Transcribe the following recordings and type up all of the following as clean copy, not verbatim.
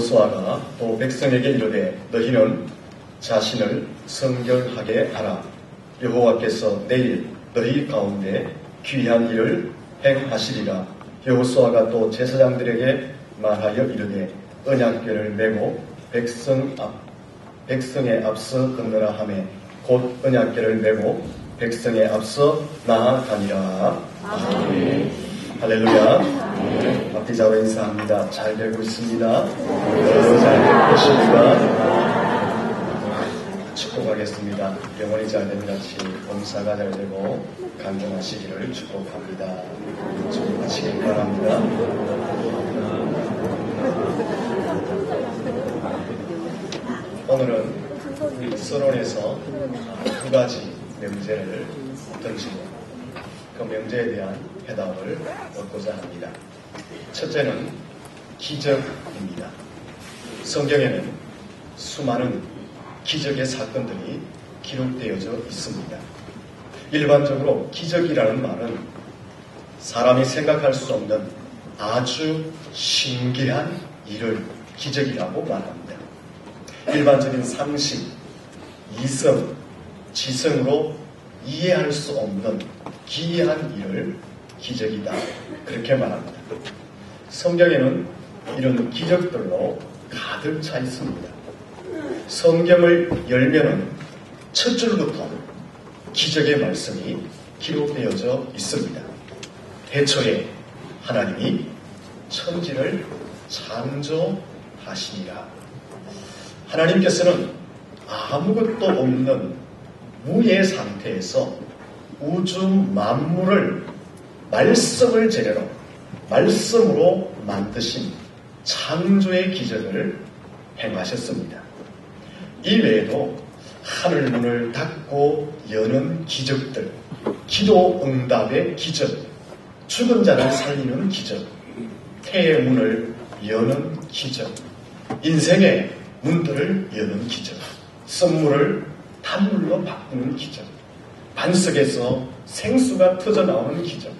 여호수아가 또 백성에게 이르되 너희는 자신을 성결하게 하라. 여호와께서 내일 너희 가운데 귀한 일을 행하시리라. 여호수아가 또 제사장들에게 말하여 이르되 언약궤를 메고 백성에 앞서 건너라 하매 곧 언약궤를 메고 백성에 앞서 나아가니라. 아멘. 할렐루야. 앞뒤자로 인사합니다. 잘 되고 있습니다. 잘 되고 계십니까? 축복하겠습니다. 영원히 잘 되는 같이 봉사가 잘 되고 강건하시기를 축복합니다. 축복하시길 바랍니다. 오늘은 우리 서론에서 두 가지 명제를 던지고 그 명제에 대한 해답을 얻고자 합니다. 첫째는 기적입니다. 성경에는 수많은 기적의 사건들이 기록되어져 있습니다. 일반적으로 기적이라는 말은 사람이 생각할 수 없는 아주 신기한 일을 기적이라고 말합니다. 일반적인 상식, 이성, 지성으로 이해할 수 없는 기이한 일을 기적이다. 그렇게 말합니다. 성경에는 이런 기적들로 가득 차 있습니다. 성경을 열면은 첫 줄부터 기적의 말씀이 기록되어져 있습니다. 태초에 하나님이 천지를 창조하시니라. 하나님께서는 아무것도 없는 무의 상태에서 우주 만물을 말씀을 재료로 말씀으로 만드신 창조의 기적을 행하셨습니다. 이 외에도 하늘 문을 닫고 여는 기적들, 기도 응답의 기적, 죽은 자를 살리는 기적, 태의 문을 여는 기적, 인생의 문들을 여는 기적, 선물을 단물로 바꾸는 기적, 반석에서 생수가 터져나오는 기적,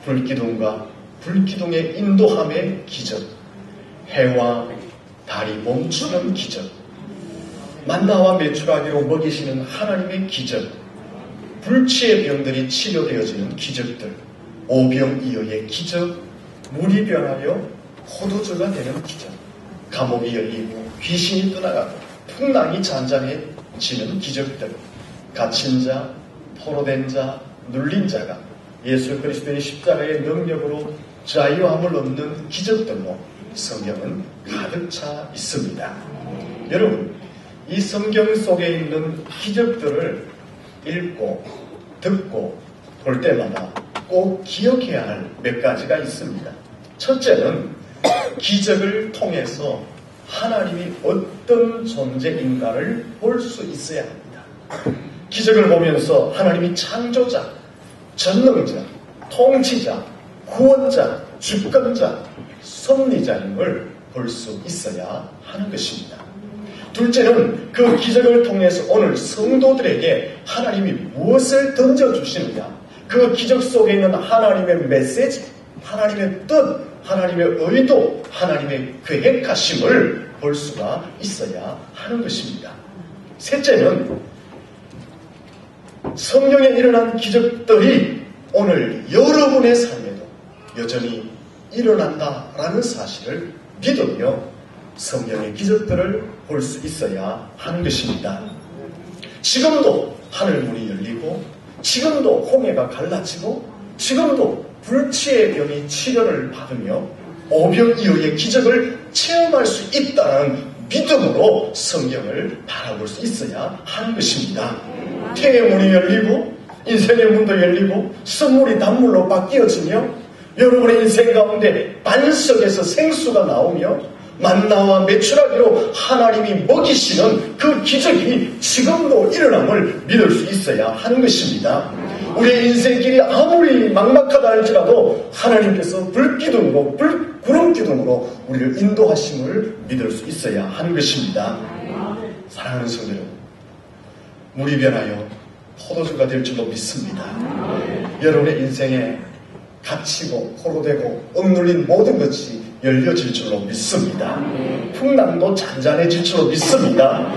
불기둥과 불기둥의 인도함의 기적, 해와 달이 멈추는 기적, 만나와 메추라기로 먹이시는 하나님의 기적, 불치의 병들이 치료되어지는 기적들, 오병이어의 기적, 물이 변하여 포도주가 되는 기적, 감옥이 열리고 귀신이 떠나가고 풍랑이 잔잔해지는 기적들, 갇힌 자, 포로된 자, 눌린 자가 예수 그리스도의 십자가의 능력으로 자유함을 얻는 기적들로 성경은 가득 차 있습니다. 여러분, 이 성경 속에 있는 기적들을 읽고 듣고 볼 때마다 꼭 기억해야 할 몇 가지가 있습니다. 첫째는 기적을 통해서 하나님이 어떤 존재인가를 볼 수 있어야 합니다. 기적을 보면서 하나님이 창조자, 전능자, 통치자, 구원자, 주권자, 섭리자임을 볼 수 있어야 하는 것입니다. 둘째는 그 기적을 통해서 오늘 성도들에게 하나님이 무엇을 던져주시느냐, 그 기적 속에 있는 하나님의 메시지, 하나님의 뜻, 하나님의 의도, 하나님의 계획하심을 볼 수가 있어야 하는 것입니다. 셋째는 성경에 일어난 기적들이 오늘 여러분의 삶에도 여전히 일어난다라는 사실을 믿으며 성경의 기적들을 볼 수 있어야 하는 것입니다. 지금도 하늘문이 열리고, 지금도 홍해가 갈라지고, 지금도 불치의 병이 치료를 받으며 오병이어의 기적을 체험할 수 있다는 믿음으로 성경을 바라볼 수 있어야 하는 것입니다. 태의 문이 열리고 인생의 문도 열리고 선물이 단물로 바뀌어지며 여러분의 인생 가운데 반석에서 생수가 나오며 만나와 메추라기로 하나님이 먹이시는 그 기적이 지금도 일어남을 믿을 수 있어야 하는 것입니다. 우리의 인생길이 아무리 막막하다 할지라도 하나님께서 불기둥으로 구름기둥으로 우리를 인도하심을 믿을 수 있어야 하는 것입니다. 사랑하는 성도 여러분, 물이 변하여 포도주가 될 줄로 믿습니다. 여러분의 인생에 갇히고 포로되고 억눌린 모든 것이 열려질 줄로 믿습니다. 풍랑도 잔잔해질 줄로 믿습니다.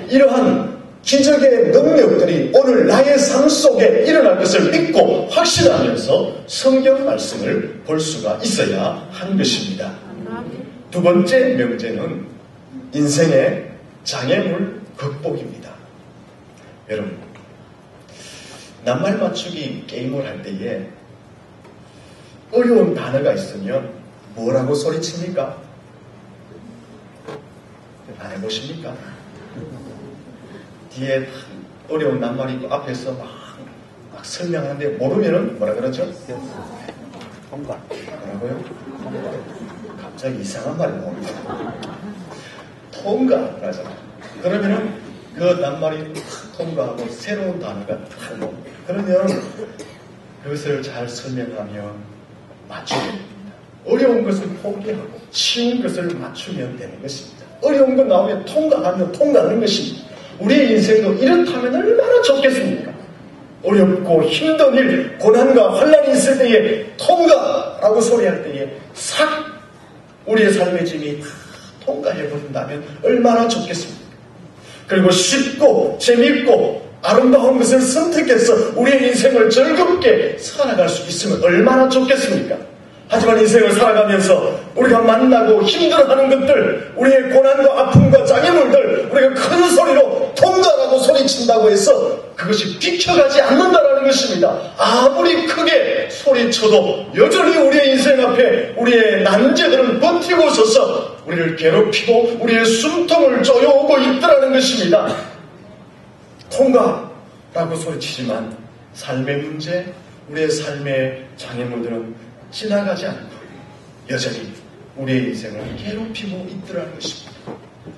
이러한 기적의 능력들이 오늘 나의 삶 속에 일어날 것을 믿고 확신하면서 성경 말씀을 볼 수가 있어야 하는 것입니다. 두 번째 명제는 인생의 장애물 극복입니다. 여러분, 낱말 맞추기 게임을 할 때에 어려운 단어가 있으면 뭐라고 소리칩니까? 안 해보십니까? 뒤에 어려운 낱말이 있고 앞에서 막 설명하는데 모르면은 뭐라 그러죠? 통과. 뭐라고요? 갑자기 이상한 말이 나옵니다. 통과를 하잖아요. 그러면은 그 낱말이 통과하고 새로운 단어가 탁 나옵니다. 그러면 그것을 잘 설명하면 맞추면 됩니다. 어려운 것을 포기하고 쉬운 것을 맞추면 되는 것입니다. 어려운 거 나오면 통과하면 통과하는 것입니다. 우리의 인생도 이렇다면 얼마나 좋겠습니까? 어렵고 힘든 일, 고난과 환난이 있을 때에 통과라고 소리할 때에 싹 우리의 삶의 짐이 다 통과해버린다면 얼마나 좋겠습니까? 그리고 쉽고 재밌고 아름다운 것을 선택해서 우리의 인생을 즐겁게 살아갈 수 있으면 얼마나 좋겠습니까? 하지만 인생을 살아가면서 우리가 만나고 힘들어하는 것들, 우리의 고난과 아픔과 장애물들, 우리가 큰 소리로 통과라고 소리친다고 해서 그것이 비켜가지 않는다라는 것입니다. 아무리 크게 소리쳐도 여전히 우리의 인생 앞에 우리의 난제들은 버티고 서서 우리를 괴롭히고 우리의 숨통을 쪼여오고 있더라는 것입니다. 통과라고 소리치지만 삶의 문제, 우리의 삶의 장애물들은 지나가지 않고 여전히 우리의 인생을 괴롭히고 있더라는 것입니다.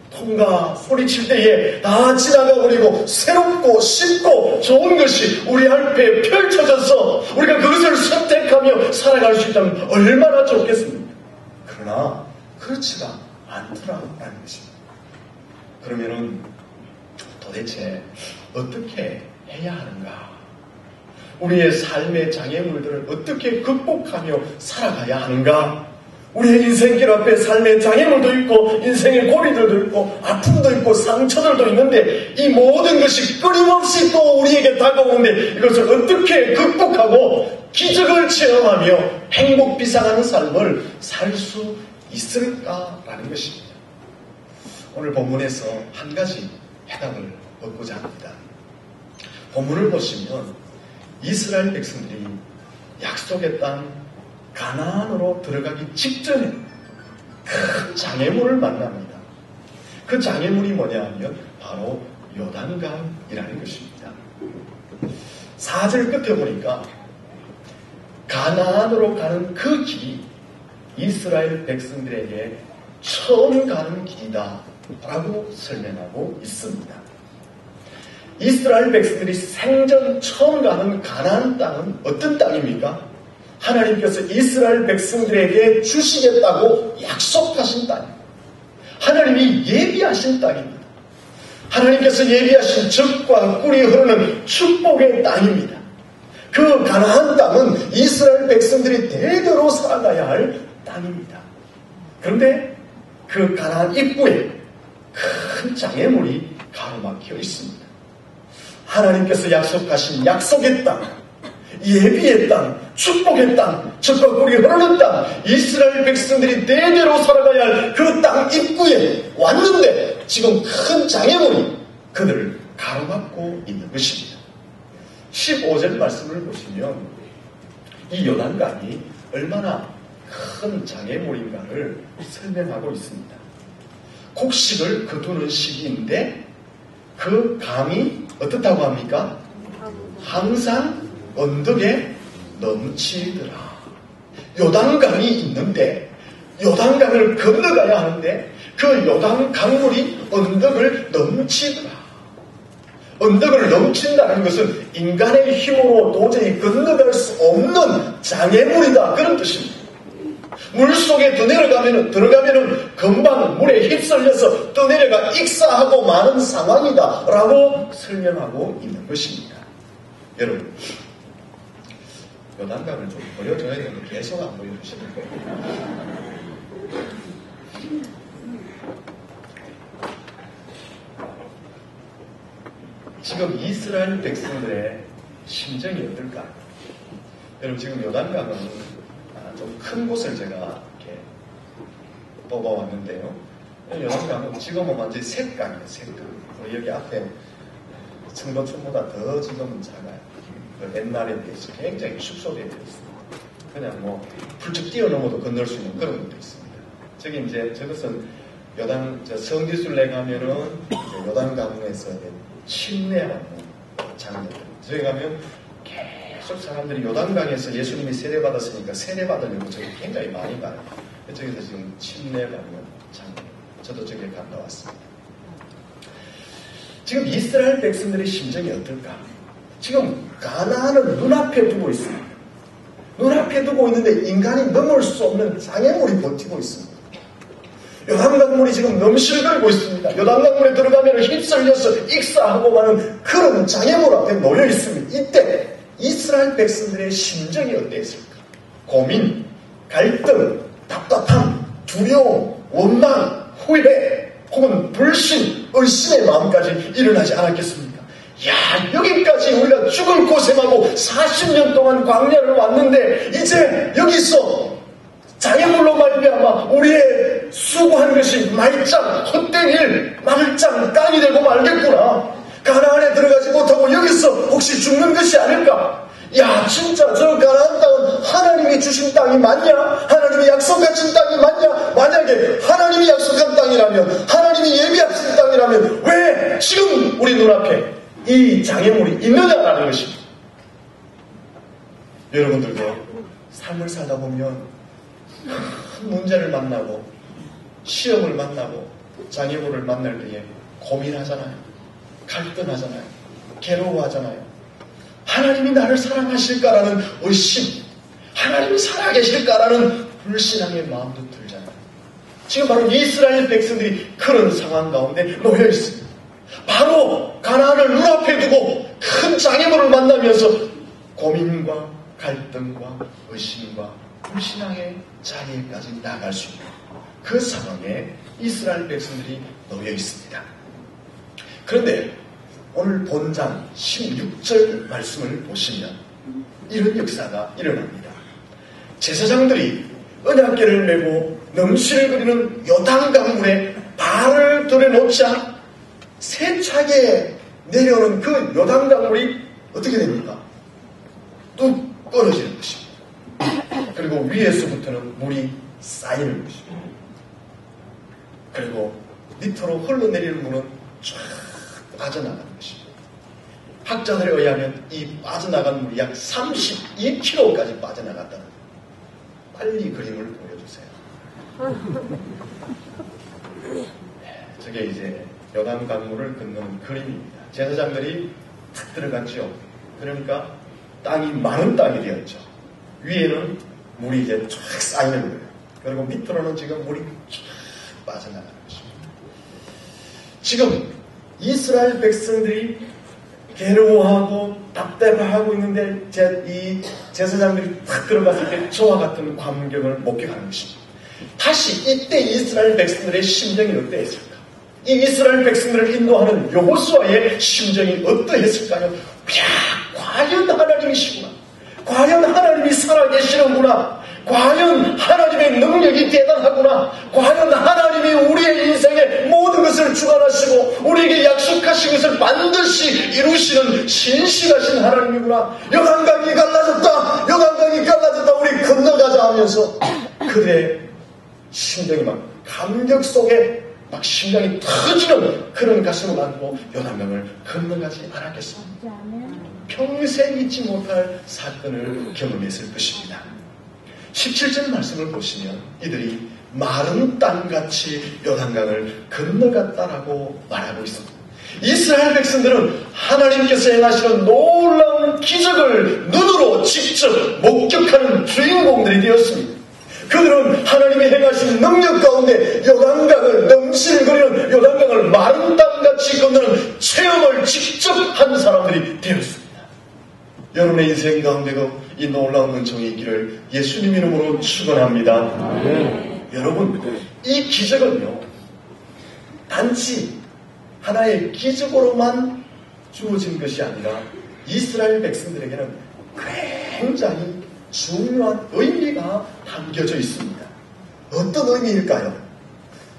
통과 소리칠 때에 다 지나가 버리고 새롭고 쉽고 좋은 것이 우리 앞에 펼쳐져서 우리가 그것을 선택하며 살아갈 수 있다면 얼마나 좋겠습니까? 그러나 그렇지가 않더라라는 것입니다. 그러면은 도대체 어떻게 해야 하는가? 우리의 삶의 장애물들을 어떻게 극복하며 살아가야 하는가? 우리의 인생길 앞에 삶의 장애물도 있고 인생의 고비들도 있고 아픔도 있고 상처들도 있는데 이 모든 것이 끊임없이 또 우리에게 다가오는데 이것을 어떻게 극복하고 기적을 체험하며 행복 비상하는 삶을 살 수 있을까라는 것입니다. 오늘 본문에서 한 가지 해답을 얻고자 합니다. 본문을 보시면 이스라엘 백성들이 약속의 땅 가나안으로 들어가기 직전에 큰 장애물을 만납니다. 그 장애물이 뭐냐 하면 바로 요단강이라는 것입니다. 4절 끝에 보니까 가나안으로 가는 그 길이 이스라엘 백성들에게 처음 가는 길이다 라고 설명하고 있습니다. 이스라엘 백성들이 생전 처음 가는 가나안 땅은 어떤 땅입니까? 하나님께서 이스라엘 백성들에게 주시겠다고 약속하신 땅입니다. 하나님이 예비하신 땅입니다. 하나님께서 예비하신 젖과 꿀이 흐르는 축복의 땅입니다. 그 가나안 땅은 이스라엘 백성들이 대대로 살아가야 할 땅입니다. 그런데 그 가나안 입구에 큰 장애물이 가로막혀 있습니다. 하나님께서 약속하신 약속의 땅, 예비의 땅, 축복의 땅, 젖과 꿀이 흐르는 땅, 이스라엘 백성들이 대대로 살아가야 할 그 땅 입구에 왔는데 지금 큰 장애물이 그들을 가로막고 있는 것입니다. 15절 말씀을 보시면 이 요단강이 얼마나 큰 장애물인가를 설명하고 있습니다. 곡식을 거두는 시기인데 그 강이 어떻다고 합니까? 항상 언덕에 넘치더라. 요단강이 있는데 요단강을 건너가야 하는데 그 요단강물이 언덕을 넘치더라. 언덕을 넘친다는 것은 인간의 힘으로 도저히 건너갈 수 없는 장애물이다 그런 뜻입니다. 물속에 들어가면은 금방 물에 휩쓸려서 떠내려가 익사하고 마는 상황이다 라고 설명하고 있는 것입니다. 여러분, 요단강을 좀 보여줘야 되는데 계속 안 보여주시는 거예요. 지금 이스라엘 백성들의 심정이 어떨까? 여러분 지금 요단강은 좀 큰 곳을 제가 이렇게 뽑아왔는데요. 요단강은 지금은 완전히 샛강이에요. 샛강. 여기 앞에 청도천보다 더 지금은 작아요. 옛날에 비해서 굉장히 축소되어 있습니다. 그냥 뭐 훌쩍 뛰어넘어도 건널 수 있는 그런 것도 있습니다. 저기 이제 저것은 성지순례 가면은 요단강에서 침례하는 장면들. 저기 가면 계속 사람들이 요단강에서 예수님이 세례받았으니까 세례받으려고 저기 굉장히 많이 가요. 저기서 지금 침례받는 장면. 저도 저기에 갔다 왔습니다. 지금 이스라엘 백성들의 심정이 어떨까? 지금 가나안을 눈앞에 두고 있습니다. 눈앞에 두고 있는데 인간이 넘을 수 없는 장애물이 버티고 있습니다. 요단강물이 지금 넘실거리고 있습니다. 요단강물에 들어가면 휩쓸려서 익사하고 마는 그런 장애물 앞에 놓여 있습니다. 이때 이스라엘 백성들의 심정이 어땠을까? 고민, 갈등, 답답함, 두려움, 원망, 후회, 혹은 불신, 의심의 마음까지 일어나지 않았겠습니까? 야, 여기까지 우리가 죽을 고생하고 40년 동안 광야를 왔는데 이제 여기서 장애물로 말미암아 우리의 수고한 것이 말짱, 헛된 일, 말짱, 땅이 되고 말겠구나. 가나안에 들어가지 못하고 여기서 혹시 죽는 것이 아닐까? 야, 진짜 저 가나안 땅은 하나님이 주신 땅이 맞냐? 하나님이 약속하신 땅이 맞냐? 만약에 하나님이 약속한 땅이라면, 하나님이 예비하신 땅이라면 왜 지금 우리 눈앞에 이 장애물이 있느냐라는 것입니다. 여러분들도 삶을 살다 보면 큰 문제를 만나고 시험을 만나고 장애물을 만날 때에 고민하잖아요. 갈등하잖아요. 괴로워하잖아요. 하나님이 나를 사랑하실까라는 의심, 하나님이 살아계실까라는 불신앙의 마음도 들잖아요. 지금 바로 이스라엘 백성들이 그런 상황 가운데 놓여 있습니다. 바로 가나안을 눈앞에 두고 큰 장애물을 만나면서 고민과 갈등과 의심과 불신앙의 자리에까지 나갈 수 있는 그 상황에 이스라엘 백성들이 놓여 있습니다. 그런데 오늘 본장 16절 말씀을 보시면 이런 역사가 일어납니다. 제사장들이 언약궤를 메고 넘실거리는 요단강물에 발을 들여놓자 세차게 내려오는 그 요단강물이 어떻게 됩니까? 뚝 떨어지는 것입니다. 그리고 위에서부터는 물이 쌓이는 것입니다. 그리고 밑으로 흘러내리는 물은 쫙 빠져나가는 것입니다. 학자들에 의하면 이 빠져나간 물이 약 32km까지 빠져나갔다는 거예요. 빨리 그림을 보여주세요. 저게 이제 요단강물을 건너는 그림입니다. 제사장들이 탁 들어갔죠. 그러니까 땅이 많은 땅이 되었죠. 위에는 물이 이제 쫙 쌓이는 거예요. 그리고 밑으로는 지금 물이 쫙 빠져나가는 것입니다. 지금 이스라엘 백성들이 괴로워하고 답답해하고 있는데 이 제사장들이 탁 들어갔을 때 저와 같은 광경을 목격하는 것입니다. 다시 이때 이스라엘 백성들의 심정이 어떠했을까? 이 이스라엘 백성들을 인도하는 여호수아의 심정이 어떠했을까요? 과연 하나님이시구나. 과연 하나님이 살아계시는구나. 과연 하나님의 능력이 대단하구나. 과연 하나님이 우리의 인생의 모든 것을 주관하시고 우리에게 약속하신 것을 반드시 이루시는 신실하신 하나님이구나. 요단강이 갈라졌다. 요단강이 갈라졌다. 우리 건너가자 하면서 그들의 심정이 막 감격 속에 막 심장이 터지는 그런 가슴을 안고 요단강을 건너가지 않았겠습니다. 평생 잊지 못할 사건을 경험했을 것입니다. 17절 말씀을 보시면 이들이 마른 땅같이 요단강을 건너갔다라고 말하고 있습니다. 이스라엘 백성들은 하나님께서 행하시는 놀라운 기적을 눈으로 직접 목격하는 주인공들이 되었습니다. 그들은 하나님이 행하신 능력 가운데 요단강을 넘실거리는 요단강을 마른 땅같이 건너는 체험을 직접 한 사람들이 되었습니다. 여러분의 인생 가운데도 이 놀라운 은총이 있기를 예수님 이름으로 축원합니다. 여러분, 이 기적은요, 단지 하나의 기적으로만 주어진 것이 아니라 이스라엘 백성들에게는 굉장히 중요한 의미가 담겨져 있습니다. 어떤 의미일까요?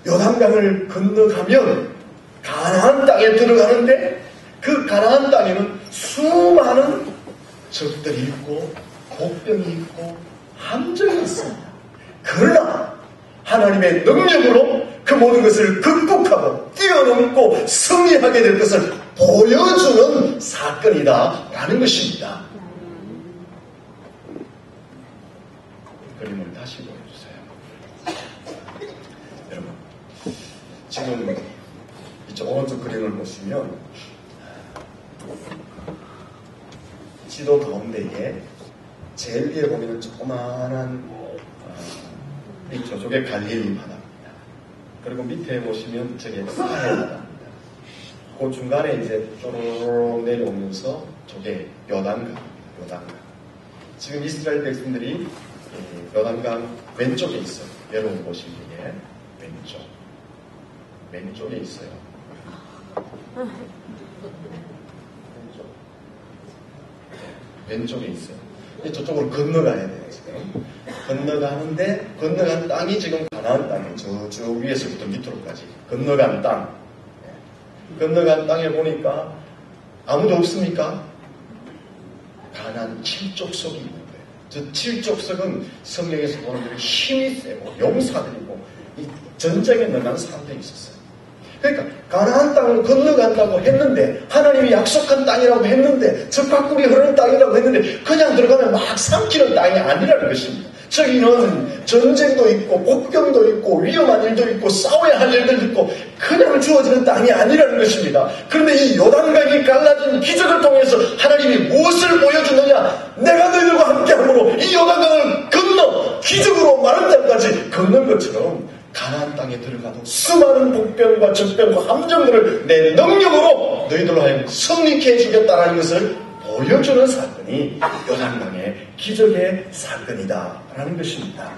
요단강을 건너가면 가나안 땅에 들어가는데 그 가나안 땅에는 수많은 적들이 있고 복병이 있고 함정이 있습니다. 그러나 하나님의 능력으로 그 모든 것을 극복하고 뛰어넘고 승리하게 될 것을 보여주는 사건이다라는 것입니다. 그림을 다시 보여주세요. 여러분, 지금 이쪽 오른쪽 그림을 보시면 지도 가운데에 제일 위에 보면 조그마한 저쪽에 갈릴리 바다입니다. 그리고 밑에 보시면 저게 사해 바다입니다. 그 중간에 이제 쪼르르 내려오면서 저게 요단강. 지금 이스라엘 백성들이 요단강 왼쪽에 있어요. 여러분 보시기에 왼쪽에 있어요. 왼쪽에 있어요. 저쪽으로 건너가야 돼요, 지금. 건너간 땅이 지금 가나안 땅이에요. 저 위에서부터 밑으로까지. 건너간 땅. 건너간 땅에 보니까 아무도 없습니까? 가나안 7족속이 있는 거예요. 저 7족속은 성경에서 보는 대로 힘이 세고 용사들이고 이 전쟁에 나간 사람들이 있었어요. 그러니까 가나안 땅을 건너간다고 했는데 하나님이 약속한 땅이라고 했는데 적과꿀이 흐르는 땅이라고 했는데 그냥 들어가면 막 삼키는 땅이 아니라는 것입니다. 저기는 전쟁도 있고 복병도 있고 위험한 일도 있고 싸워야 할 일도 있고 그냥 주어지는 땅이 아니라는 것입니다. 그런데 이 요단강이 갈라진 기적을 통해서 하나님이 무엇을 보여주느냐? 내가 너희들과 함께함으로 이 요단강을 건너 기적으로 마른 땅까지 걷는 것처럼 가나안 땅에 들어가도 수많은 복병과 적병과 함정들을 내 능력으로 너희들로 하여금 승리케 해주겠다는 것을 보여주는 사건이 요단강의 기적의 사건이다라는 것입니다.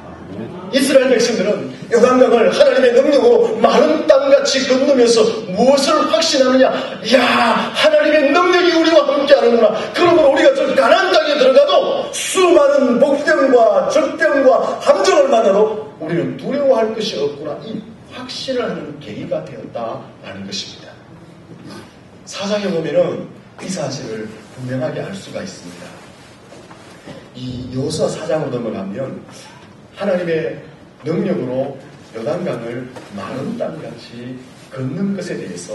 이스라엘 백성들은 요단강을 하나님의 능력으로 마른 땅같이 건너면서 무엇을 확신하느냐? 이야, 하나님의 능력이 우리와 함께하는구나. 그러므로 우리가 저 가나안 땅에 들어가도 수많은 복병과 적병과 함정을 만나도 우리는 두려워할 것이 없구나. 이 확신을 하는 계기가 되었다라는 것입니다. 사장에 보면은 이 사실을 분명하게 알 수가 있습니다. 이 여호수아 4장으로 넘어가면 하나님의 능력으로 요단강을 마른 땅같이 걷는 것에 대해서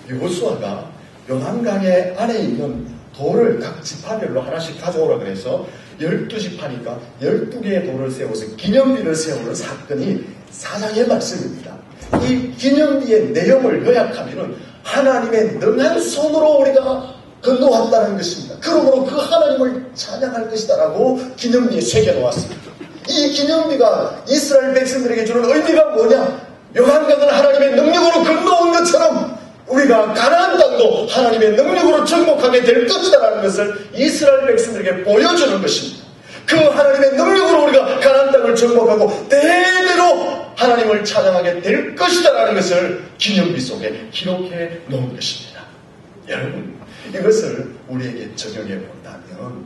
여호수아가 요단강의 안에 있는 돌을 각 지파별로 하나씩 가져오라 그래서 12지파니까 12개의 돌을 세워서 기념비를 세우는 사건이 4장의 말씀입니다. 이 기념비의 내용을 요약하면 하나님의 능한 손으로 우리가 건너왔다는 것입니다. 그러므로 그 하나님을 찬양할 것이다라고 기념비에 새겨놓았습니다. 이 기념비가 이스라엘 백성들에게 주는 의미가 뭐냐? 요단강을 하나님의 능력으로 건너온 것처럼 우리가 가나안 땅도 하나님의 능력으로 정복하게 될 것이다라는 것을 이스라엘 백성들에게 보여주는 것입니다. 그 하나님의 능력으로 우리가 가나안 땅을 정복하고 대대로 하나님을 찬양하게 될 것이다라는 것을 기념비 속에 기록해 놓은 것입니다. 여러분, 이것을 우리에게 적용해 본다면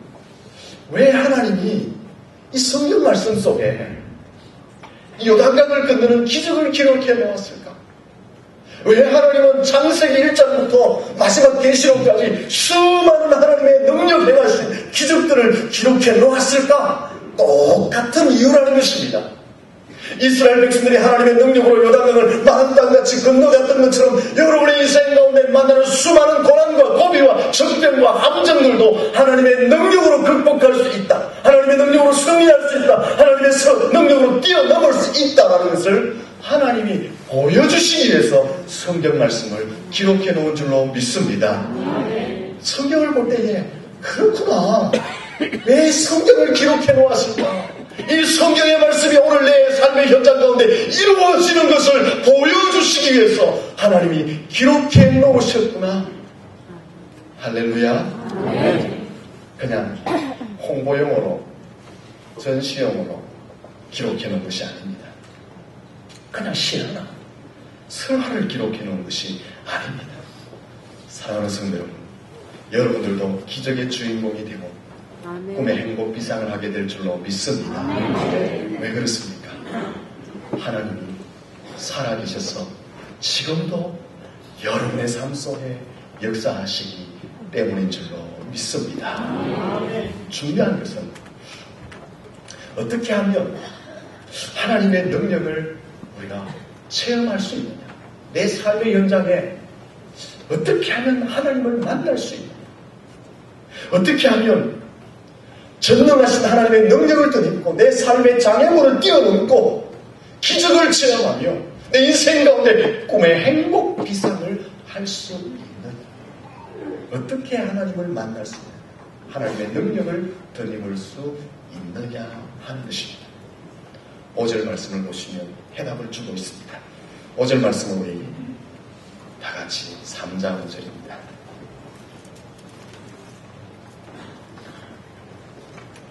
왜 하나님이 이 성경 말씀 속에 이 요단강을 건너는 기적을 기록해 놓았을까? 왜 하나님은 창세기 1장부터 마지막 계시록까지 수많은 하나님의 능력 행하신 기적들을 기록해 놓았을까? 똑같은 이유라는 것입니다. 이스라엘 백성들이 하나님의 능력으로 요단강을 마른 땅같이 건너갔던 것처럼 여러분의 인생 가운데 만나는 수많은 고난과 고비와 적병과 함정들도 하나님의 능력으로 극복할 수 있다. 하나님의 능력으로 승리할 수 있다. 하나님의 능력으로 뛰어넘을 수 있다는 것을 하나님이 보여주시기 위해서 성경 말씀을 기록해 놓은 줄로 믿습니다. 성경을 볼 때에 그렇구나. 왜 성경을 기록해 놓았을까? 이 성경의 말씀이 오늘 내 삶의 현장 가운데 이루어지는 것을 보여주시기 위해서 하나님이 기록해 놓으셨구나. 할렐루야. 그냥 홍보용으로 전시용으로 기록해 놓은 것이 아닙니다. 그냥 시하나 설화를 기록해 놓은 것이 아닙니다. 사랑하는 성도 여러분, 여러분들도 기적의 주인공이 되고 꿈의 행복 비상을 하게 될 줄로 믿습니다. 왜 그렇습니까? 하나님이 살아계셔서 지금도 여러분의 삶 속에 역사하시기 때문인 줄로 믿습니다. 중요한 것은 어떻게 하면 하나님의 능력을 우리가 체험할 수 있느냐, 내 삶의 현장에 어떻게 하면 하나님을 만날 수 있느냐, 어떻게 하면 전능하신 하나님의 능력을 덧입고 내 삶의 장애물을 뛰어넘고 기적을 체험하며 내 인생 가운데 꿈의 행복 비상을 할 수 있느냐, 어떻게 하나님을 만날 수 있느냐, 하나님의 능력을 덧입을 수 있느냐 하는 것입니다. 5절 말씀을 보시면 해답을 주고 있습니다. 5절 말씀은 우리 다 같이 3장 5절입니다.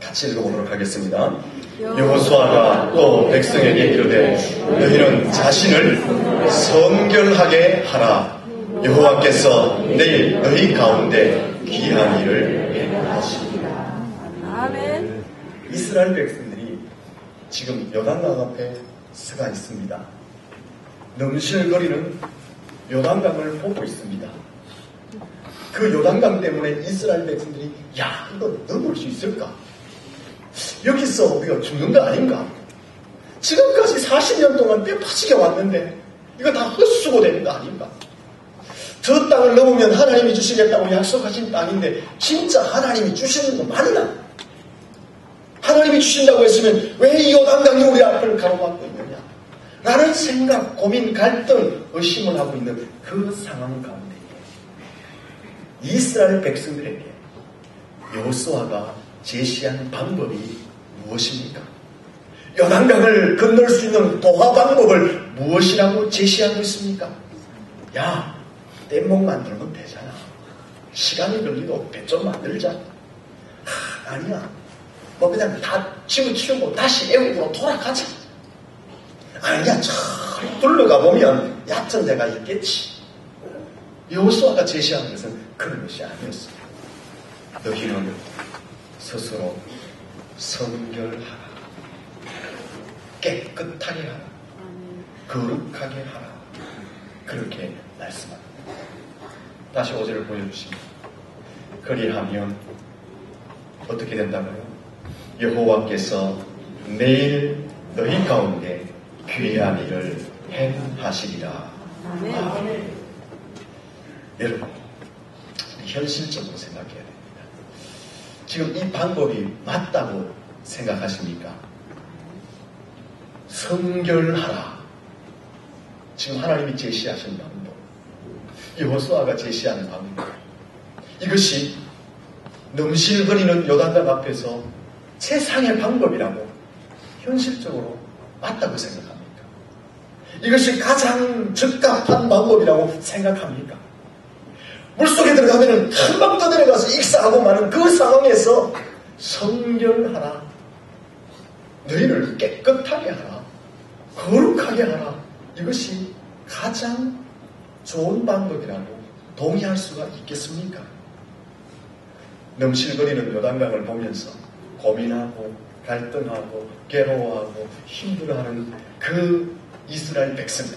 같이 읽어보도록 하겠습니다. 여호수아가 또 백성에게 이르되 너희는 자신을 성결하게 하라. 여호와께서 내일 너희 가운데 귀한 일을 행하시리라. 아멘. 이스라엘 백성들이 지금 요단강 앞에 서가 있습니다. 넘실거리는 요단강을 보고 있습니다. 그 요단강 때문에 이스라엘 백성들이 야, 이거 넘을 수 있을까? 여기서 우리가 죽는 거 아닌가? 지금까지 40년 동안 뼈 빠지게 왔는데 이거 다 헛수고 되는 거 아닌가? 저 땅을 넘으면 하나님이 주시겠다고 약속하신 땅인데 진짜 하나님이 주시는 거 맞나? 하나님이 주신다고 했으면 왜 이 요단강이 우리 앞을 가로막고 있느냐? 라는 생각, 고민, 갈등, 의심을 하고 있는 그 상황 가운데 이스라엘 백성들에게 여호수아가 제시한 방법이 무엇입니까? 요단강을 건널 수 있는 도하 방법을 무엇이라고 제시하고 있습니까? 야, 뗏목 만들면 되잖아. 시간이 걸리도 배 좀 만들자. 아니야. 뭐 그냥 다 집어치우고 다시 애국으로 돌아가자. 아니야. 저 둘러가 보면 얕은 데가 있겠지. 여호수아가 제시한 것은 그런 것이 아니었습니다. 너희는 스스로 성결하라. 깨끗하게 하라. 거룩하게 하라. 그렇게 말씀합니다. 다시 5절을 보여주십니다. 그리하면 어떻게 된다고요? 여호와께서 내일 너희 가운데 귀한 일을 행하시리라. 아멘. 여러분, 현실적으로 생각해야 됩니다. 지금 이 방법이 맞다고 생각하십니까? 성결하라. 지금 하나님이 제시하신 방법, 여호수아가 제시하는 방법, 이것이 넘실거리는 요단강 앞에서 세상의 방법이라고 현실적으로 맞다고 생각합니까? 이것이 가장 적합한 방법이라고 생각합니까? 물속에 들어가면 한방 떠내려가서 익사하고 마는 그 상황에서 성결하라, 너희를 깨끗하게 하라, 거룩하게 하라, 이것이 가장 좋은 방법이라고 동의할 수가 있겠습니까? 넘실거리는 요단강을 보면서 고민하고 갈등하고 괴로워하고 힘들어하는 그 이스라엘 백성들,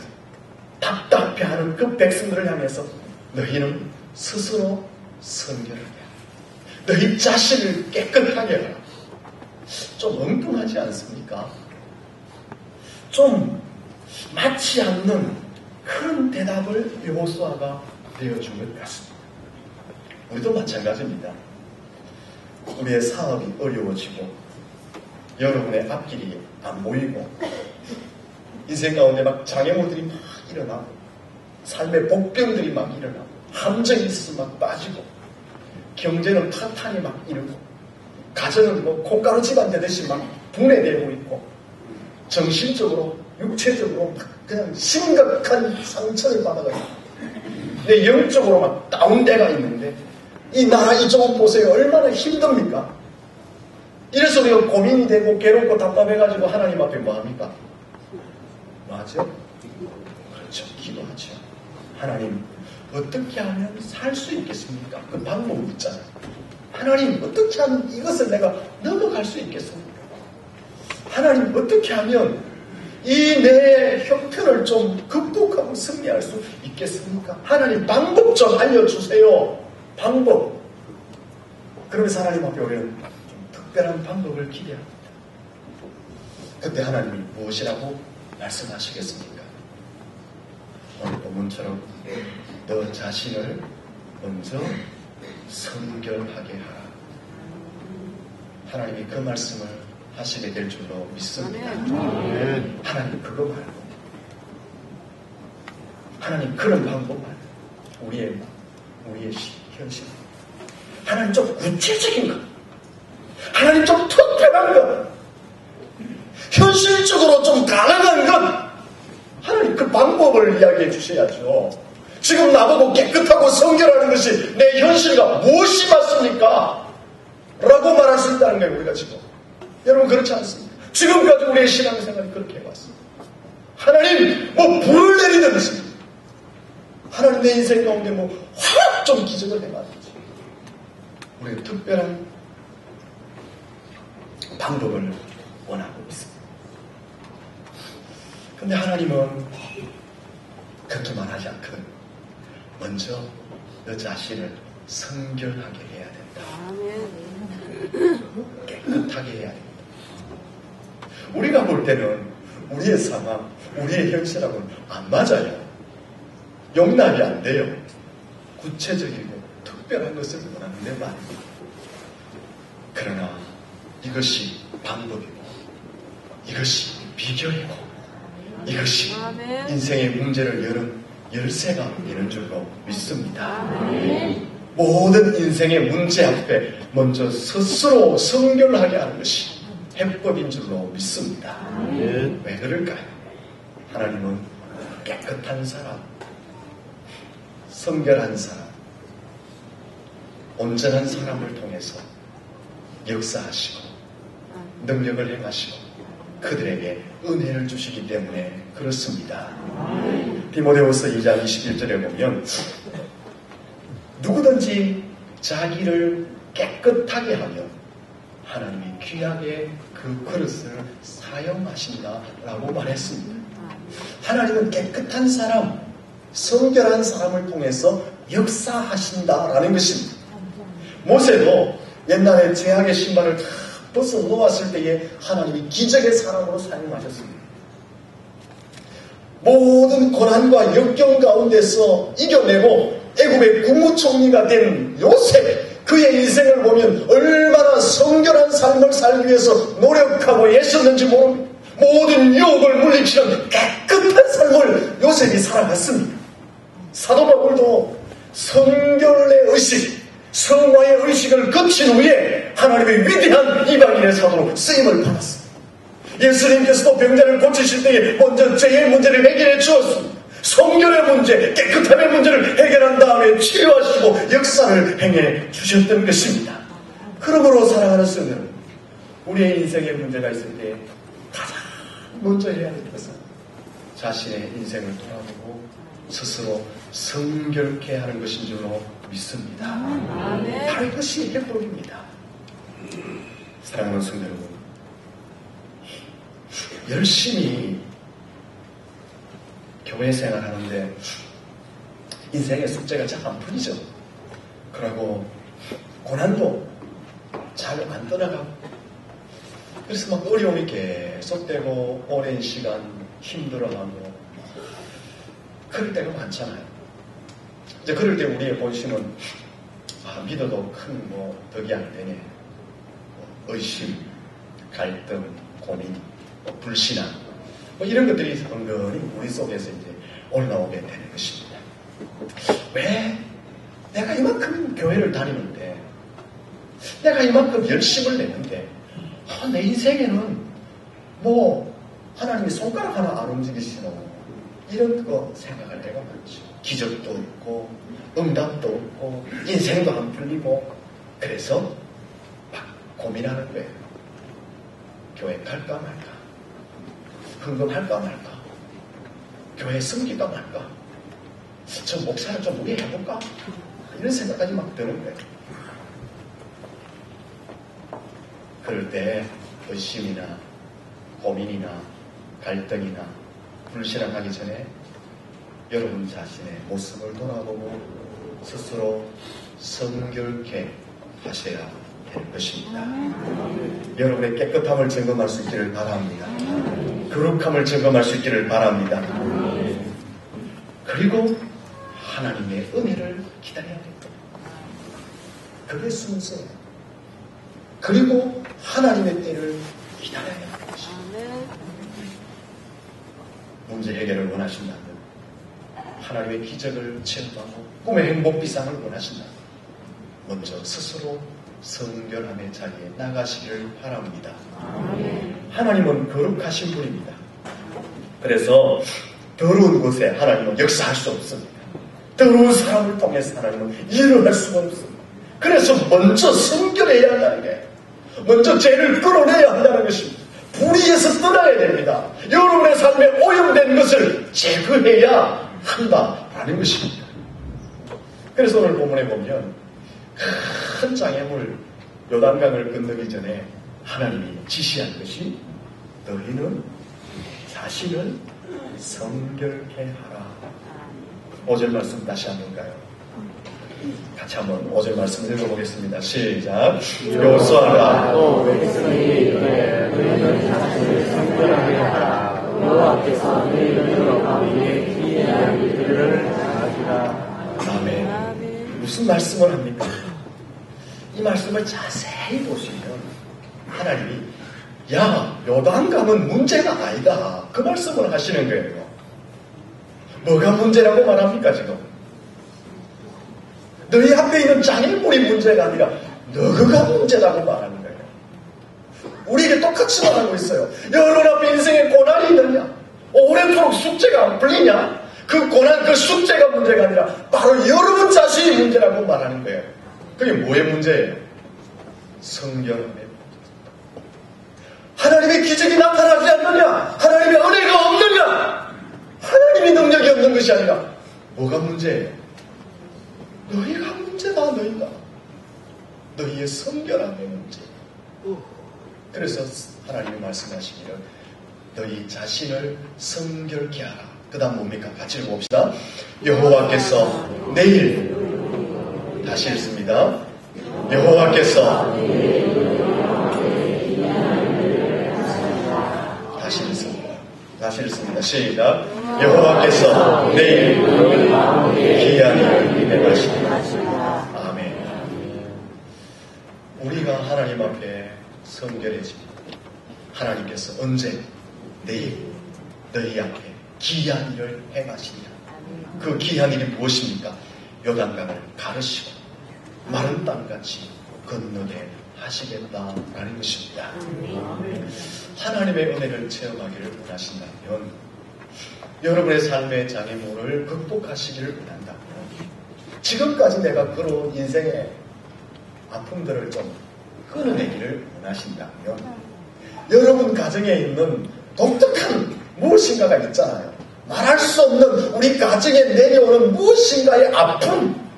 답답해하는 그 백성들을 향해서 너희는 스스로 성결하게 하라, 너희 자신을 깨끗하게 하라. 좀 엉뚱하지 않습니까? 좀 맞지 않는 그런 대답을 여호수아가 내어준 것 같습니다. 우리도 마찬가지입니다. 우리의 사업이 어려워지고 여러분의 앞길이 안 보이고 인생 가운데 막 장애물들이 막 일어나고 삶의 복병들이 막 일어나고 함정이 있어서 막 빠지고 경제는 파탄이 막 이르고 가정은 뭐 콩가루 집안 되듯이 막 분해되고 있고 정신적으로 육체적으로 막 그냥 심각한 상처를 받아가지고 내 영적으로 막 다운돼가 있는데 이 나라 이쪽 보세요. 얼마나 힘듭니까? 이래서 우리가 고민이 되고 괴롭고 답답해가지고 하나님 앞에 뭐합니까? 뭐하죠? 그렇죠. 기도하죠. 하나님, 어떻게 하면 살 수 있겠습니까? 그 방법이 있잖아요. 하나님, 어떻게 하면 이것을 내가 넘어갈 수 있겠습니까? 하나님, 어떻게 하면 이 내 형편을 좀 극복하고 승리할 수 있겠습니까? 하나님, 방법 좀 알려주세요. 방법. 그러면서 하나님 앞에 우리는 좀 특별한 방법을 기대합니다. 그때 하나님이 무엇이라고 말씀하시겠습니까? 오늘 본문처럼 너 자신을 먼저 성결하게 하라. 하나님이 그 말씀을 하시게 될 줄로 믿습니다. 하나님 그거 말고, 하나님 그런 방법 말고, 우리의 현실, 하나님 좀 구체적인 것, 하나님 좀 특별한 것, 현실적으로 좀 가능한 것, 하나님 그 방법을 이야기해 주셔야죠. 지금 나보고 깨끗하고 성결하는 것이 내 현실과 무엇이 맞습니까? 라고 말할 수 있다는 거예요, 우리가 지금. 여러분, 그렇지 않습니까? 지금까지 우리의 신앙생활이 그렇게 해왔습니다. 하나님, 불을 내리든지, 하나님 내 인생 가운데 확 좀 기적을 해봤든지, 우리가 특별한 방법을 원하고 있습니다. 근데 하나님은 그렇게만 하지 않거든. 먼저 너 자신을 성결하게 해야 된다. 깨끗하게 해야 된다. 우리가 볼 때는 우리의 상황, 우리의 현실하고는 안 맞아요. 용납이 안 돼요. 구체적이고 특별한 것을 원하는데 말입니다. 그러나 이것이 방법이고, 이것이 비결이고, 이것이 인생의 문제를 여는 열쇠가 되는 줄로 믿습니다. 모든 인생의 문제 앞에 먼저 스스로 성결하게 하는 것이 해법인 줄로 믿습니다. 왜 그럴까요? 하나님은 깨끗한 사람, 성결한 사람, 온전한 사람을 통해서 역사하시고 능력을 행하시고 그들에게 은혜를 주시기 때문에 그렇습니다. 디모데후서 2장 21절에 보면 누구든지 자기를 깨끗하게 하면 하나님이 귀하게 그 그릇을 사용하신다라고 말했습니다. 하나님은 깨끗한 사람, 성결한 사람을 통해서 역사하신다라는 것입니다. 모세도 옛날에 죄악의 신발을 다 벗어 놓았을 때에 하나님이 기적의 사람으로 사용하셨습니다. 모든 고난과 역경 가운데서 이겨내고 애굽의 국무총리가 된 요셉, 그의 인생을 보면 얼마나 성결한 삶을 살기 위해서 노력하고 애썼는지 모릅니다. 모든 유혹을 물리치는 깨끗한 삶을 요셉이 살아갔습니다. 사도 바울도 성결의 의식, 성화의 의식을 거친 후에 하나님의 위대한 이방인의 사도로 쓰임을 받았습니다. 예수님께서도 병자를 고치실 때에 먼저 죄의 문제를 해결해 주었습니다. 성결의 문제, 깨끗함의 문제를 해결한 다음에 치료하시고 역사를 행해 주셨던 것입니다. 그러므로 사랑하는 성도는 우리의 인생에 문제가 있을 때 가장 먼저 해야 될 것은 자신의 인생을 돌아보고 스스로 성결케 하는 것인 줄로 믿습니다. 바로 이것이 해법입니다. 사랑하는 성도 여러분, 열심히 교회 생활하는데 인생의 숙제가 잘 안 풀리죠. 그리고 고난도 잘 안 떠나가고, 그래서 막 어려움이 계속되고 오랜 시간 힘들어하고 그럴 때가 많잖아요. 이제 그럴 때 우리의 본심은 믿어도 큰 덕이 안 되네. 의심, 갈등, 고민, 불신앙, 이런 것들이 은근히 우리 속에서 이제 올라오게 되는 것입니다. 왜 내가 이만큼 교회를 다니는데, 내가 이만큼 열심을 내는데, 내 인생에는 하나님이 손가락 하나 안 움직이시노, 이런 거 생각할 때가 많죠. 기적도 없고 응답도 없고 인생도 안 풀리고, 그래서 막 고민하는 거예요. 교회 갈까 말까, 헌금할까 말까, 교회 섬기까 말까? 저 목사를 좀 우리 해볼까? 이런 생각까지 막 드는 거예요. 그럴 때 의심이나 고민이나 갈등이나 불신앙하기 전에 여러분 자신의 모습을 돌아보고 스스로 성결케 하셔야 될 것입니다. 여러분의 깨끗함을 점검할 수 있기를 바랍니다. 거룩함을 점검할 수 있기를 바랍니다. 그리고 하나님의 은혜를 기다려야 됩니다. 그게 순서예요. 그리고 하나님의 때를 기다려야 합니다. 문제 해결을 원하신다면, 하나님의 기적을 체험하고 꿈의 행복 비상을 원하신다면 먼저 스스로 성결함의 자리에 나가시기를 바랍니다. 하나님은 거룩하신 분입니다. 그래서 더러운 곳에 하나님은 역사할 수 없습니다. 더러운 사람을 통해서 하나님은 일을 할 수가 없습니다. 그래서 먼저 성결해야 한다는 거예요. 먼저 죄를 끌어내야 한다는 것입니다. 불의에서 떠나야 됩니다. 여러분의 삶에 오염된 것을 제거해야 한다라는 것입니다. 그래서 오늘 본문에 보면 큰 장애물 요단강을 건너기 전에 하나님이 지시한 것이 너희는 자신을 성결케 하라. 5절 말씀 다시 한번 볼까요? 같이 한번 5절 말씀 읽어보겠습니다. 시작. 요소하라. 또 백성이 너희는 자신을 성결하게 하라. 여호와께서 너희를 여러 가운데 기이한 일들을 하시라. 아멘. 무슨 말씀을 합니까? 이 말씀을 자세히 보시면 하나님이 야, 요단강은 문제가 아니다. 그 말씀을 하시는 거예요. 뭐가 문제라고 말합니까 지금? 너희 앞에 있는 장애물이 문제가 아니라 너가 문제라고 말하는 거예요. 우리에게 똑같이 말하고 있어요. 여러분 앞에 인생에 고난이 있느냐? 오래도록 숙제가 안 풀리냐? 그 고난, 그 숙제가 문제가 아니라 바로 여러분 자신이 문제라고 말하는 거예요. 그게 뭐의 문제예요? 성결함의 문제. 하나님의 기적이 나타나지 않느냐? 하나님의 은혜가 없느냐? 하나님의 능력이 없는 것이 아니라 뭐가 문제예요? 너희가 문제다. 너희의 성결함의 문제. 그래서 하나님이 말씀하시기를 너희 자신을 성결케 하라. 그 다음 뭡니까? 같이 읽어봅시다. 여호와께서 내일, 다시 읽습니다. 여호와께서 다시 읽습니다. 시작. 여호와께서 내일 기이한 일을 행하시리라. 아멘. 우리가 하나님 앞에 성결해집니다. 하나님께서 언제? 내일 너희 앞에 기이한 일을 행하시리라. 그 기이한 일이 무엇입니까? 요단강을 가르시고 마른 땅같이 건너게 하시겠다라는 것입니다. 하나님의 은혜를 체험하기를 원하신다면, 여러분의 삶의 장애물을 극복하시기를 원한다면, 지금까지 내가 걸어온 인생의 아픔들을 좀 끊어내기를 원하신다면, 여러분 가정에 있는 독특한 무엇인가가 있잖아요. 말할 수 없는 우리 가정에 내려오는 무엇인가의 아픔,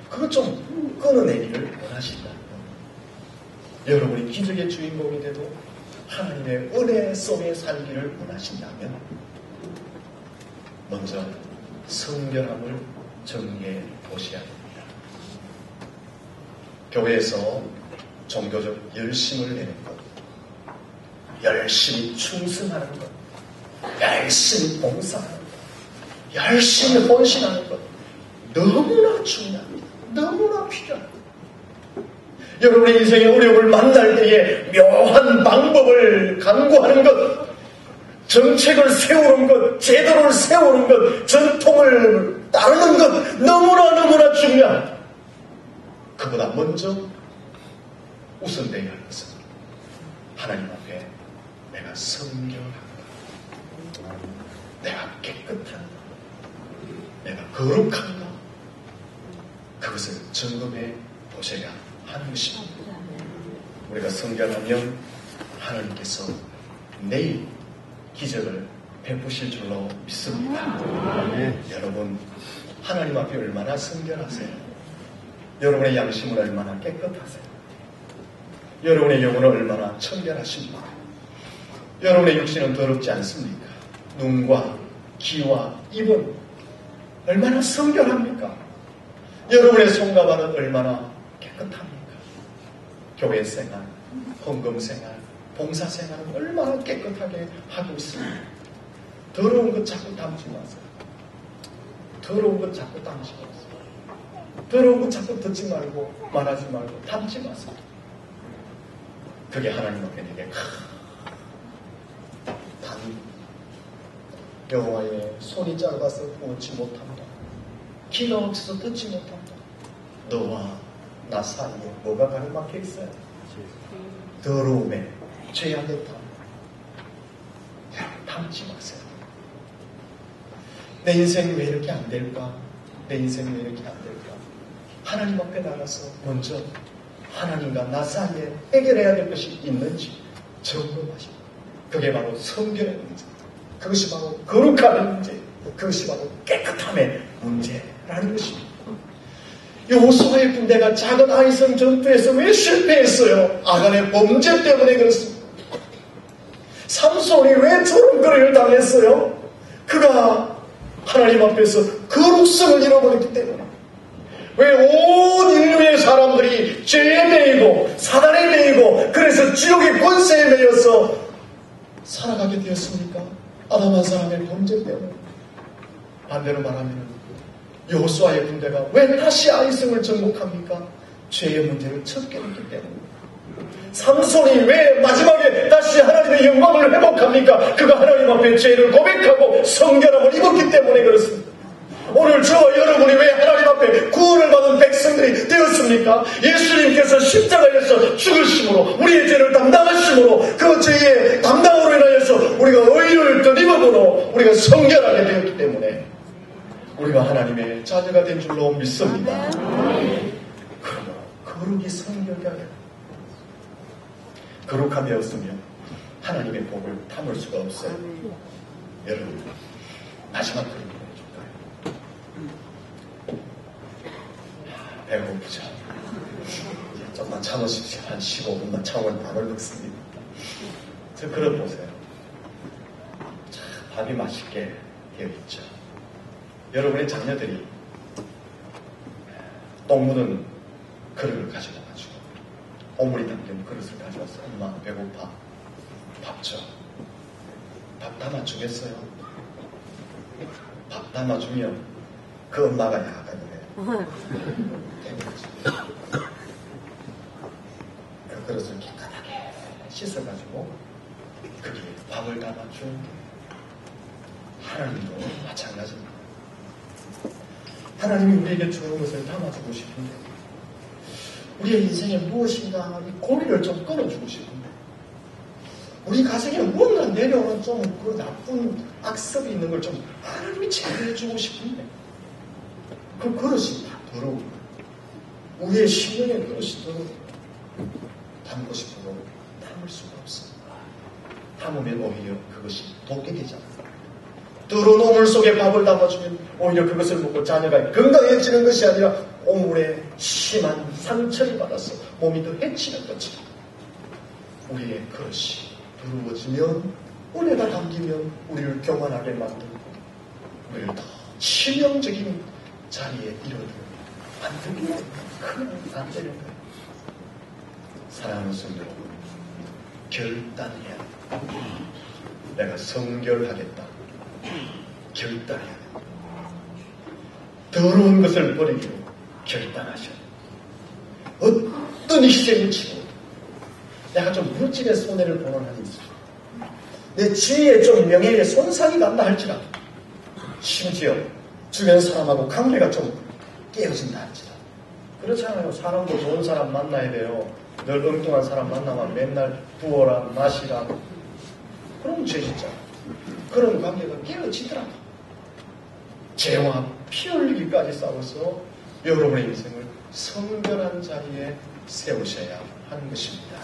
그것 좀 끊어내기를 원하신다면, 여러분이 기적의 주인공이 되고 하나님의 은혜 속에 살기를 원하신다면 먼저 성결함을 정리해 보셔야 됩니다. 교회에서 종교적 열심을 내는 것, 열심히 충성하는 것, 열심히 봉사하는 것, 열심히 헌신하는 것 너무나 중요합니다. 너무나 필요합니다. 여러분의 인생의 어려움을 만날 때에 묘한 방법을 강구하는 것, 정책을 세우는 것, 제도를 세우는 것, 전통을 따르는 것 너무나 중요합니다. 그보다 먼저 우선되어야 할 것은 하나님 앞에 내가 성결한가, 내가 깨끗한가, 내가 거룩한가, 그것을 점검해 보셔야 하는 것입니다. 우리가 성결하면 하나님께서 내일 기적을 베푸실 줄로 믿습니다. 여러분, 하나님 앞에 얼마나 성결하세요? 여러분의 양심은 얼마나 깨끗하세요? 여러분의 영혼은 얼마나 청결하십니까? 여러분의 육신은 더럽지 않습니까? 눈과 귀와 입은 얼마나 성결합니까? 여러분의 손과 발은 얼마나 깨끗합니까? 교회 생활, 헌금 생활, 봉사 생활은 얼마나 깨끗하게 하고 있습니다. 더러운 것 자꾸 담지 마세요. 더러운 것 자꾸 담지 마세요. 더러운 것 자꾸 듣지 말고 말하지 말고 담지 마세요. 그게 하나님 앞에 내게 단 여호와의 손이 짧아서 보지 못한다. 귀가 없어서 듣지 못한다. 너와 나 사이에 뭐가 가로막혀 있어요? 더러움에 죄악의 담. 담지 마세요. 내 인생이 왜 이렇게 안 될까? 내 인생이 왜 이렇게 안 될까? 하나님 앞에 나가서 먼저 하나님과 나 사이에 해결해야 될 것이 있는지 점검하시고, 그게 바로 성결의 문제, 그것이 바로 거룩함의 문제, 그것이 바로 깨끗함의 문제라는 것입니다. 여호수아의 군대가 작은 아이성 전투에서 왜 실패했어요? 아간의 범죄 때문에 그렇습니다. 삼손이 왜 저런 거리를 당했어요? 그가 하나님 앞에서 거룩성을 잃어버렸기 때문에. 왜 온 인류의 사람들이 죄에 매이고 사단에 매이고 그래서 지옥의 권세에 매여서 살아가게 되었습니까? 아담 한 사람의 범죄 때문에. 반대로 말하면 여호수아의 군대가 왜 다시 아이성을 정복합니까? 죄의 문제를 첫 깨닫기 때문에. 삼손이 왜 마지막에 다시 하나님의 영광을 회복합니까? 그가 하나님 앞에 죄를 고백하고 성결함을 입었기 때문에 그렇습니다. 오늘 저와 여러분이 왜 하나님 앞에 구원을 받은 백성들이 되었습니까? 예수님께서 십자가에서 죽으심으로 우리의 죄를 담당하심으로 그 죄의 담당으로 인하여서 우리가 의를 덧입음으로 우리가 성결하게 되었기 때문에 우리가 하나님의 자녀가 된 줄로 믿습니다. 그러므로 거룩이 성결이 아니라 거룩함이 없으면 하나님의 복을 담을 수가 없어요. 여러분, 마지막 그림 보여줄까요? 배고프죠? 조금만 참으십시오. 한 15분만 참으면 밥을 먹습니다. 저 그릇 보세요. 자, 밥이 맛있게 되어 있죠. 여러분의 자녀들이 똥 묻은 그릇을 가져와가지고 오물이 담긴 그릇을 가져와서 엄마 배고파 밥 줘. 밥 담아주겠어요? 밥 담아주면 그 엄마가 약간 그래요. 그 그릇을 깨끗하게 씻어가지고 거기에 밥을 담아준 하나님도 마찬가지입니다. 하나님이 우리에게 좋은 것을 담아주고 싶은데 우리의 인생에 무엇인가 이 고리를 좀 끊어주고 싶은데 우리 가정에 뭔가 내려오는 좀 그 나쁜 악습이 있는 걸 좀 하나님이 제거해주고 싶은데 그 그릇이 다 더러워. 우리의 심령의 그릇이 더러워. 담고 싶어도 담을 수가 없습니다. 담으면 오히려 그것이 독이 되잖아요. 더러운 오물 속에 밥을 담아주면 오히려 그것을 먹고 자녀가 건강해지는 것이 아니라 오물에 심한 상처를 받아서 몸이 더 해치는 거지. 우리의 그릇이 더러워지면 은혜가 담기면 우리를 교만하게 만들고 우리를 더 치명적인 자리에 이르게 만들기에 큰 안 되는 거예요. 사랑하는 성도 여러분, 결단해야 돼. 내가 성결하겠다. 결단해야 돼. 더러운 것을 버리기로 결단하셔야 돼. 어떤 희생을 치고 내가 좀 물질의 손해를 보는 한이 있어요. 내 지위에 좀 명예에 손상이 간다 할지라도 심지어 주변 사람하고 관계가 좀 깨어진다 할지라도 그렇잖아요. 사람도 좋은 사람 만나야 돼요. 늘 엉뚱한 사람 만나면 맨날 부어라 마시라 그럼 죄짓잖아. 그런 관계가 깨어지더라도 죄와 피 흘리기까지 싸워서 여러분의 인생을 성결한 자리에 세우셔야 하는 것입니다.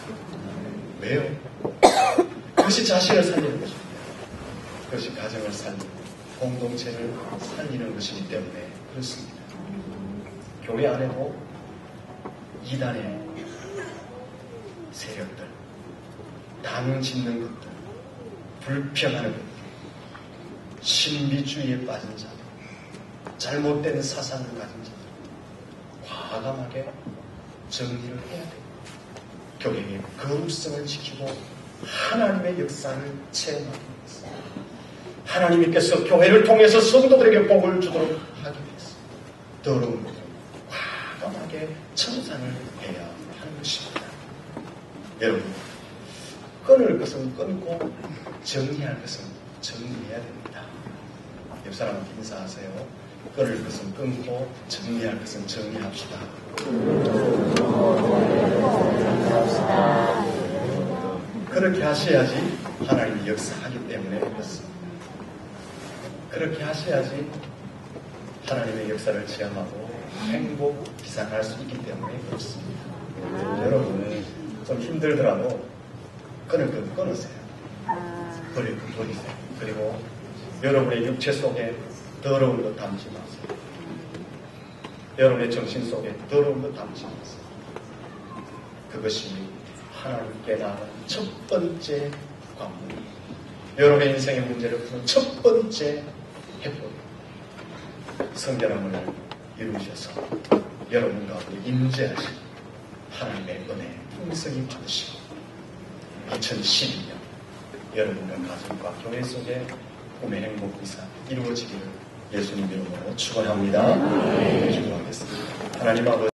왜요? 그것이 자신을 살리는 것입니다. 그것이 가정을 살리고 공동체를 살리는 것이기 때문에 그렇습니다. 교회 안에도 이단의 세력들, 당 짓는 것들, 불평하는 것들, 신비주의에 빠진 자들, 잘못된 사상을 가진 자들, 과감하게 정리를 해야 돼요. 교회의 거룩성을 지키고 하나님의 역사를 체험하기 위해서 하나님께서 교회를 통해서 성도들에게 복을 주도록 하기 위해서 더러운 것을 과감하게 청산을 해야 하는 것입니다. 여러분, 끊을 것은 끊고 정리할 것은 정리해야 됩니다. 옆 사람한테 인사하세요. 끊을 것은 끊고 정리할 것은 정리합시다. 그렇게 하셔야지 하나님이 역사하기 때문에 그렇습니다. 그렇게 하셔야지 하나님의 역사를 체험하고 행복 비상할 수 있기 때문에 그렇습니다. 여러분은 좀 힘들더라도 끊을 건 끊으세요. 버릴 건 버리세요. 그리고 여러분의 육체 속에 더러운 것 담지 마세요. 여러분의 정신 속에 더러운 것 담지 마세요. 그것이 하나님께 나아가는 첫 번째 관문입니다. 여러분의 인생의 문제를 푸는 첫 번째 해법입니다. 성결함을 이루셔서 여러분 가운데 임재하시고 하나님의 은혜 풍성히 받으시고 2012년 여러분과 가정과 교회 속에 꿈의 행복 이상 이루어지기를 예수님 이름으로 축원합니다. 기도하겠습니다. 하나님 아버지